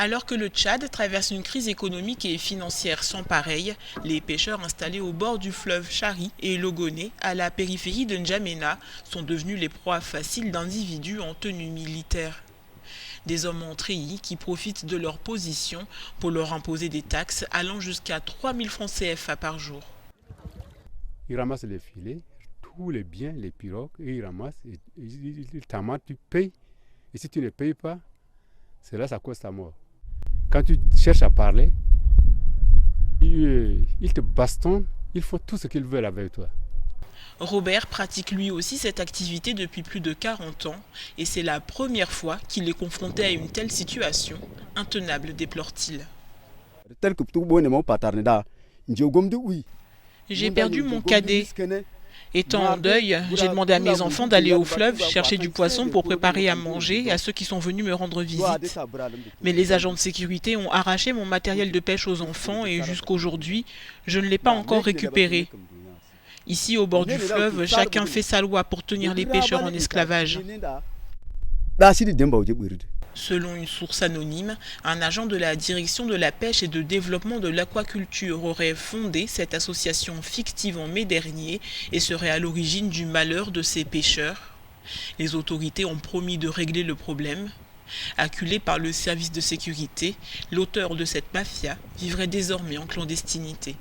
Alors que le Tchad traverse une crise économique et financière sans pareille, les pêcheurs installés au bord du fleuve Chari et Logoné, à la périphérie de N'Djamena, sont devenus les proies faciles d'individus en tenue militaire. Des hommes en treillis qui profitent de leur position pour leur imposer des taxes allant jusqu'à 3000 francs CFA par jour. Ils ramassent les filets, tous les biens, les pirogues, et ils ramassent, ils t'amendent, tu payes. Et si tu ne payes pas, c'est là ça cause ta mort. Quand tu cherches à parler, ils te bastonnent, ils font tout ce qu'ils veulent avec toi. Robert pratique lui aussi cette activité depuis plus de 40 ans et c'est la première fois qu'il est confronté à une telle situation, intenable déplore-t-il. J'ai perdu mon cadet. Étant en deuil, j'ai demandé à mes enfants d'aller au fleuve chercher du poisson pour préparer à manger à ceux qui sont venus me rendre visite. Mais les agents de sécurité ont arraché mon matériel de pêche aux enfants et jusqu'aujourd'hui, je ne l'ai pas encore récupéré. Ici, au bord du fleuve, chacun fait sa loi pour tenir les pêcheurs en esclavage. Selon une source anonyme, un agent de la direction de la pêche et de développement de l'aquaculture aurait fondé cette association fictive en mai dernier et serait à l'origine du malheur de ces pêcheurs. Les autorités ont promis de régler le problème. Acculé par le service de sécurité, l'auteur de cette mafia vivrait désormais en clandestinité.